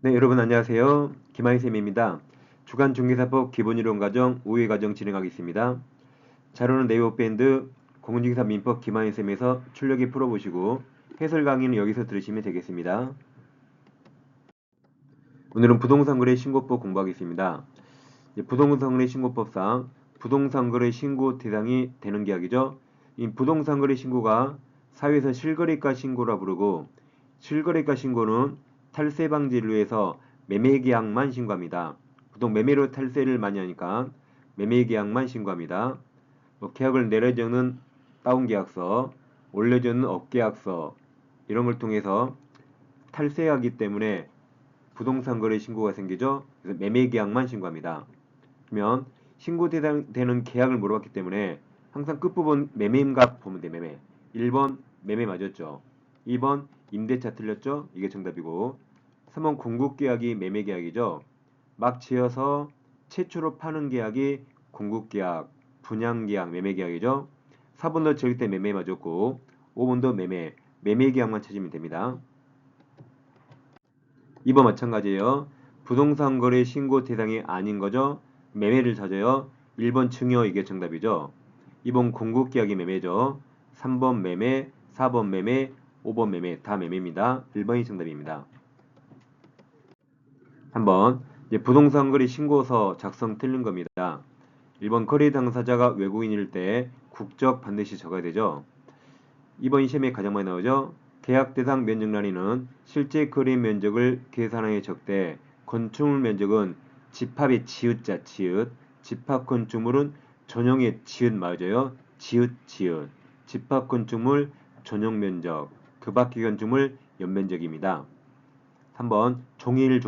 네, 여러분 안녕하세요. 김하희쌤입니다. 주간 중개사법 기본이론 과정 5회 과정 진행하겠습니다. 자료는 네이버밴드 공인중개사 민법 김하희쌤에서 출력이 풀어보시고 해설 강의는 여기서 들으시면 되겠습니다. 오늘은 부동산거래 신고법 공부하겠습니다. 부동산거래 신고법상 부동산거래 신고 대상이 되는 계약이죠. 이 부동산거래 신고가 사회에서 실거래가 신고라 부르고 실거래가 신고는 탈세 방지를 위해서 매매계약만 신고합니다. 보통 매매로 탈세를 많이 하니까 매매계약만 신고합니다. 계약을 내려주는 다운계약서, 올려주는 업계약서 이런 걸 통해서 탈세하기 때문에 부동산 거래 신고가 생기죠. 그래서 매매 계약만 신고합니다. 그러면 신고 되는 계약을 물어봤기 때문에 항상 끝부분 매매인가 보면 돼. 매매. 1번 매매 맞았죠. 2번 임대차 틀렸죠. 이게 정답이고 3번 공급계약이 매매계약이죠. 막 지어서 최초로 파는 계약이 공급계약, 분양계약, 매매계약이죠. 4번도 지을 때 매매 맞았고 5번도 매매계약만 찾으면 됩니다. 2번 마찬가지예요. 부동산 거래 신고 대상이 아닌 거죠. 매매를 찾아요. 1번 증여 이게 정답이죠. 2번 공급계약이 매매죠. 3번 매매, 4번 매매, 5번 매매 다 매매입니다. 1번이 정답입니다. 3번 부동산 거래 신고서 작성 틀린 겁니다. 1번 거래 당사자가 외국인일 때 국적 반드시 적어야 되죠. 2번 시험에 가장 많이 나오죠. 계약 대상 면적란위는 실제 거래 면적을 계산하여 적되 건축물 면적은 집합의 지읒자 지읒, 집합 건축물은 전용의 지읒 맞아요. 지읒 집합 건축물 전용 면적, 그 밖의 건축물 연면적입니다. 3번 종일 일요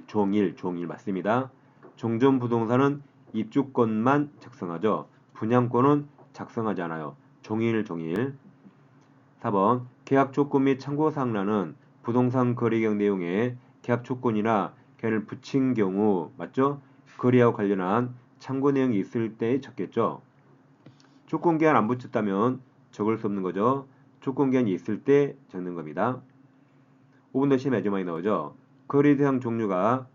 종일 맞습니다. 종전 부동산은 입주권만 작성하죠. 분양권은 작성하지 않아요. 종일 4번 계약 조건 및 참고사항란은 부동산 거래계약 내용에 계약 조건이나 계약을 붙인 경우 맞죠? 거래와 관련한 참고 내용이 있을 때 적겠죠. 조건 계약 안 붙였다면 적을 수 없는 거죠. 조건 계약이 있을 때 적는 겁니다. 5번 더 시험에 아주 많이 나오죠. 거래 대상 종류가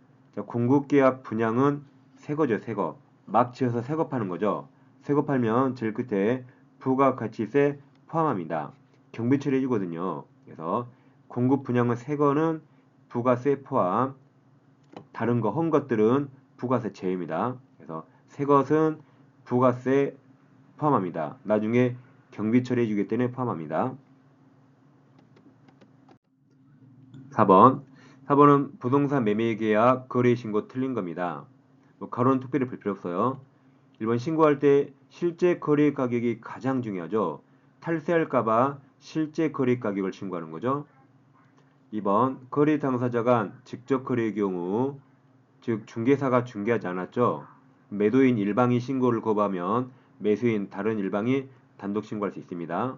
공급계약 분양은 새거죠. 새거. 막 지어서 새거 파는 거죠. 새거 팔면 제일 끝에 부가가치세 포함합니다. 경비 처리해주거든요. 그래서 공급 분양은 새거는 부가세 포함, 다른 거, 헌 것들은 부가세 제외입니다. 그래서 새 것은 부가세 포함합니다. 나중에 경비 처리해주기 때문에 포함합니다. 4번은 부동산 매매계약 거래신고 틀린 겁니다. 가로는 특별히 볼 필요 없어요. 1번 신고할 때 실제 거래 가격이 가장 중요하죠. 탈세할까봐 실제 거래 가격을 신고하는 거죠. 2번 거래 당사자가 직접 거래의 경우 즉 중개사가 중개하지 않았죠. 매도인 일방이 신고를 거부하면 매수인 다른 일방이 단독 신고할 수 있습니다.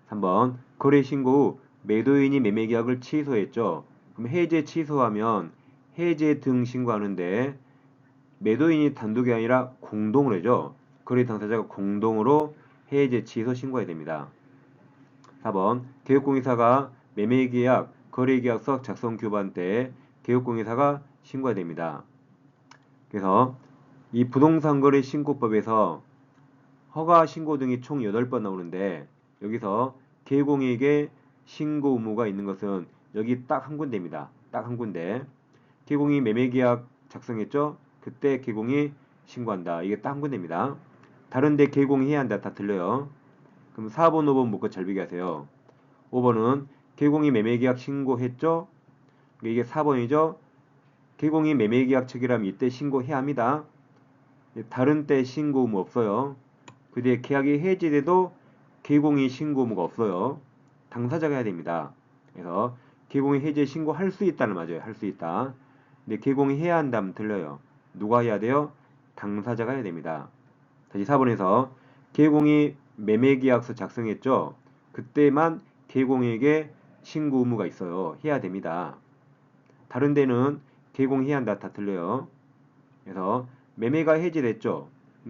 3번 거래 신고 후 매도인이 매매계약을 취소했죠. 그럼 해제 취소하면 해제 등 신고하는데 매도인이 단독이 아니라 공동으로 해죠. 거래 당사자가 공동으로 해제 취소 신고해야 됩니다. 4번 개업공인사가 매매계약, 거래계약서 작성 교부한 때 개업공인사가 신고해야 됩니다. 그래서 이 부동산거래 신고법에서 허가 신고 등이 총 8번 나오는데 여기서 개공에게 신고 의무가 있는 것은 여기 딱 한 군데입니다. 딱 한 군데. 개공이 매매계약 작성했죠? 그때 개공이 신고한다. 이게 딱 한 군데입니다. 다른데 개공이 해야 한다. 다 틀려요. 그럼 4번, 5번 묶어 잘 비교하세요. 5번은 개공이 매매계약 신고했죠? 이게 4번이죠? 개공이 매매계약 체결하면 이때 신고해야 합니다. 다른 때 신고 의무 없어요. 그 뒤에 계약이 해지돼도 개공이 신고 의무가 없어요. 당사자가 해야 됩니다. 그래서 개공이 해지 신고할 수 있다는 맞아요. 할 수 있다. 근데 개공이 해야 한다면 틀려요. 누가 해야 돼요? 당사자가 해야 됩니다. 다시 4번에서 개공이 매매계약서 작성했죠. 그때만 개공에게 신고 의무가 있어요. 해야 됩니다. 다른 데는 개공해야 한다. 다 틀려요. 그래서 매매가 해지됐죠.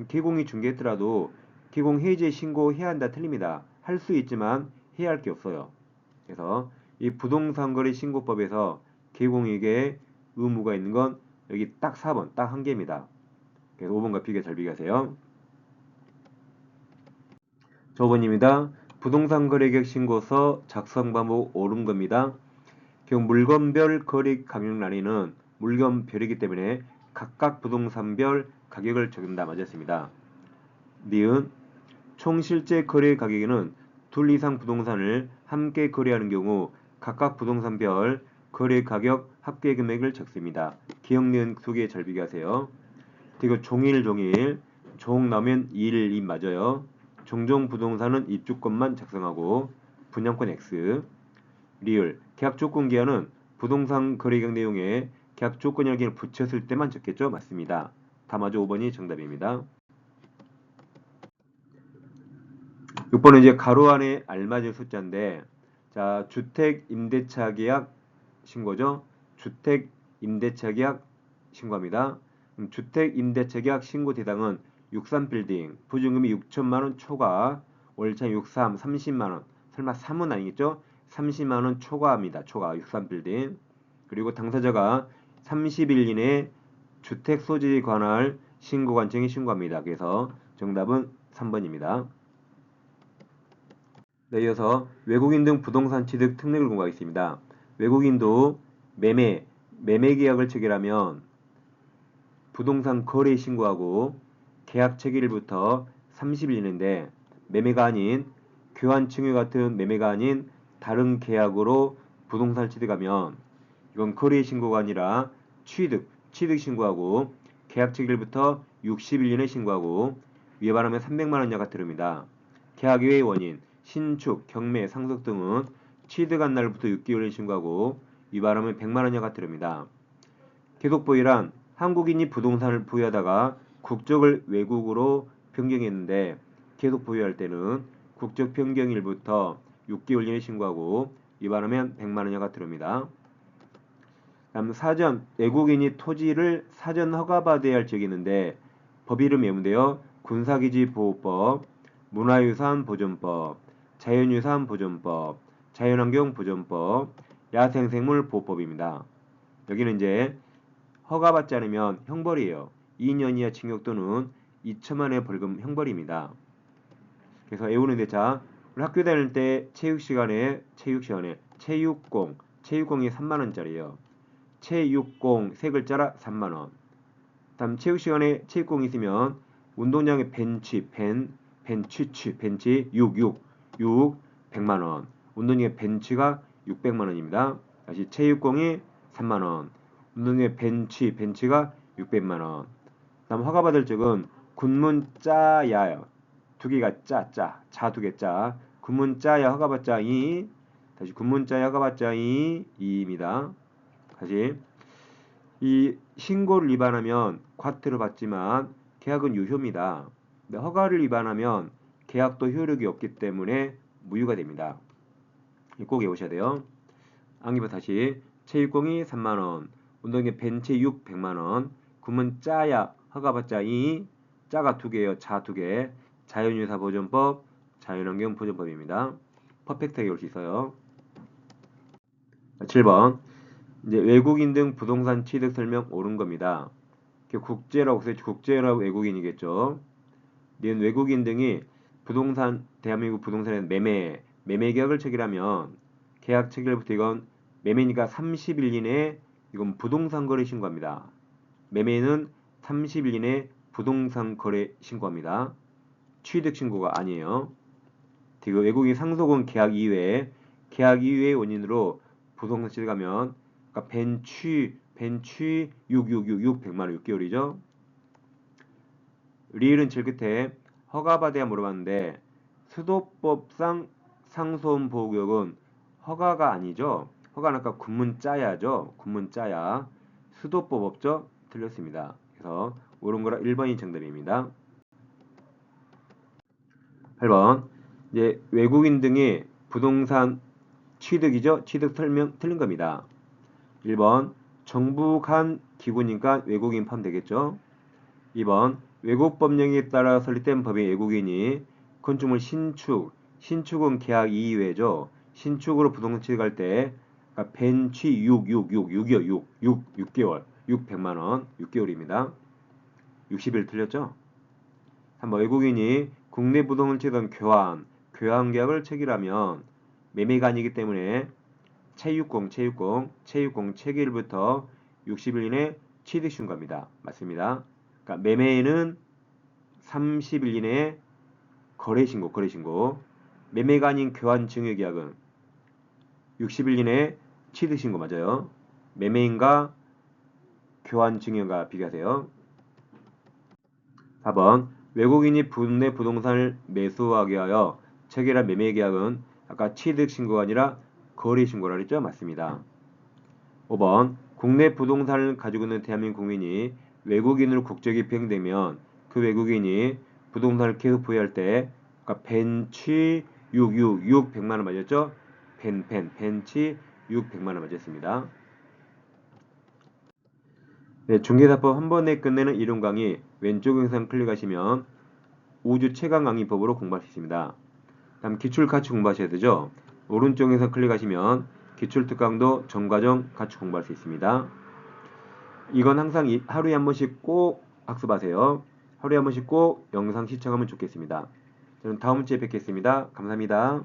개공이 중개했더라도 개공 해지 신고해야 한다 틀립니다. 할 수 있지만 해야 할 게 없어요. 그래서 이 부동산 거래 신고법에서 개공익의 의무가 있는 건 여기 딱 4번, 딱 한 개입니다. 그래서 5번과 비교 잘 비교하세요. 저 5번입니다. 부동산 거래계약 신고서 작성 방법 옳은 겁니다. 결국 물건별 거래 가격란에는 물건별이기 때문에 각각 부동산별 가격을 적용다 맞았습니다. 니은 총 실제 거래 가격에는 둘 이상 부동산을 함께 거래하는 경우 각각 부동산별 거래 가격 합계 금액을 적습니다. 기억 니은 두 개 잘 비교하세요. 그리고 종일 종 나오면 1, 2 맞아요. 종종 부동산은 입주권만 작성하고 분양권 X. 리을 계약 조건 기한은 부동산 거래계약 내용에 계약 조건이라는 게 붙였을 때만 적겠죠? 맞습니다. 다 맞아 5번이 정답입니다. 6번은 이제 가로 안에 알맞은 숫자인데 자 주택 임대차 계약 신고죠. 주택 임대차 계약 신고합니다. 주택 임대차 계약 신고 대상은 63빌딩 보증금이 6천만원 초과 월차 63 30만원 설마 3은 아니겠죠? 30만원 초과합니다. 초과 63빌딩 그리고 당사자가 30일 이내 주택 소지에 관할 신고관청에 신고합니다. 그래서 정답은 3번입니다. 네, 이어서 외국인 등 부동산 취득 특례를 공부하겠습니다. 외국인도 매매 계약을 체결하면 부동산 거래 신고하고 계약 체결일부터 30일 이내인데 매매가 아닌 교환 증여 같은 매매가 아닌 다른 계약으로 부동산을 취득하면 이건 거래 신고가 아니라 취득 신고하고 계약 체결일부터 60일 이내 신고하고 위반하면 300만원 이하가 들어옵니다. 계약 외의 원인 신축, 경매, 상속 등은 취득한 날부터 6개월을 신고하고 위반하면 100만원 이하가 들어옵니다. 계속 보유란 한국인이 부동산을 보유하다가 국적을 외국으로 변경했는데 계속 보유할 때는 국적 변경일부터 6개월 이내 신고하고 위반하면 100만원 이하가 들어옵니다. 다음 사전 외국인이 토지를 사전 허가받아야 할 지역이 있는데 법 이름 외우는데요. 군사기지 보호법, 문화유산 보존법, 자연유산 보존법, 자연환경 보존법, 야생생물 보호법입니다. 여기는 이제 허가받지 않으면 형벌이에요. 2년 이하 징역 또는 2천만 원의 벌금 형벌입니다. 그래서 외우는데 자, 우리 학교 다닐 때 체육시간에 체육공이 3만 원짜리예요. 체육공 세 글자라 3만 원. 다음 체육시간에 체육공이 있으면 운동장에 벤치 6 100만 원. 운동장에 벤치가 600만 원입니다. 다시 체육공이 3만 원. 운동장에 벤치가 600만 원. 다음 허가받을 적은 군문짜야요. 두 개가 자 두 개 짜. 군문짜야 허가받자 이. 다시 군문짜야 허가받자 이입니다. 다시 이 신고를 위반하면 과태료 받지만 계약은 유효입니다. 근데 허가를 위반하면 계약도 효력이 없기 때문에 무효가 됩니다. 꼭 외우셔야 돼요. 암기부 다시 체육공이 3만원, 운동회 벤치 6 100만원, 구문 짜야 허가받자 이 짜가 두 개예요. 자 두 개. 자연유사 보존법, 자연환경 보존법입니다. 퍼펙트하게 올 수 있어요. 7번 이제 외국인 등 부동산 취득 설명 옳은 겁니다. 국제라고 써있죠. 국제라고 외국인이겠죠. 는 외국인 등이 대한민국 부동산에 매매 계약을 체결하면 계약 체결부터 이건 매매니까 30일 이내에 이건 부동산 거래 신고합니다. 매매는 30일 이내에 부동산 거래 신고합니다. 취득 신고가 아니에요. 그리고 외국인 상속은 계약 이외의 원인으로 부동산 취득하면 그러니까 벤취 6 100만원 6개월이죠. 리을은 제일 끝에 허가받아야 물어봤는데 수도법상 상소음 보호구역은 허가가 아니죠. 허가는 아까 군문짜야죠. 군문짜야. 수도법 없죠? 틀렸습니다. 그래서 옳은 거라 1번이 정답입니다. 8번 이제 외국인 등의 부동산 취득이죠. 취득 설명 틀린 겁니다. 1번 정부 간 기구니까 외국인 포함되겠죠. 2번 외국 법령에 따라 설립된 법의 외국인이 건축물 신축은 계약 이외죠. 신축으로 부동산 취득할 때 그러니까 벤취 6이요. 6개월. 100만 원. 6개월입니다. 60일 틀렸죠? 3번 외국인이 국내 부동산 취득한 교환 계약을 체결하면 매매가 아니기 때문에 체육공 체결일부터 60일 이내 취득 신고합니다. 맞습니다. 그러니까 매매는 30일 이내에 거래 신고. 매매가 아닌 교환 증여 계약은 60일 이내에 취득 신고 맞아요. 매매인가 교환 증여가 비교하세요. 4번 외국인이 국내 부동산을 매수하게 하여 체결한 매매 계약은 아까 취득 신고가 아니라 거래 신고라 그랬죠? 맞습니다. 5번 국내 부동산을 가지고 있는 대한민국 국민이 외국인으로 국적이 비행되면 그 외국인이 부동산을 계속 보유할 때 그러니까 벤치 100만 원 맞았죠? 벤치 100만 원 맞았습니다. 네, 중개사법 한 번에 끝내는 이론 강의 왼쪽 영상 클릭하시면 우주 최강 강의법으로 공부할 수 있습니다. 다음 기출 같이 공부하셔야 되죠. 오른쪽 영상 클릭하시면 기출 특강도 전과정 같이 공부할 수 있습니다. 이건 항상 하루에 한 번씩 꼭 학습하세요. 하루에 한 번씩 꼭 영상 시청하면 좋겠습니다. 저는 다음 주에 뵙겠습니다. 감사합니다.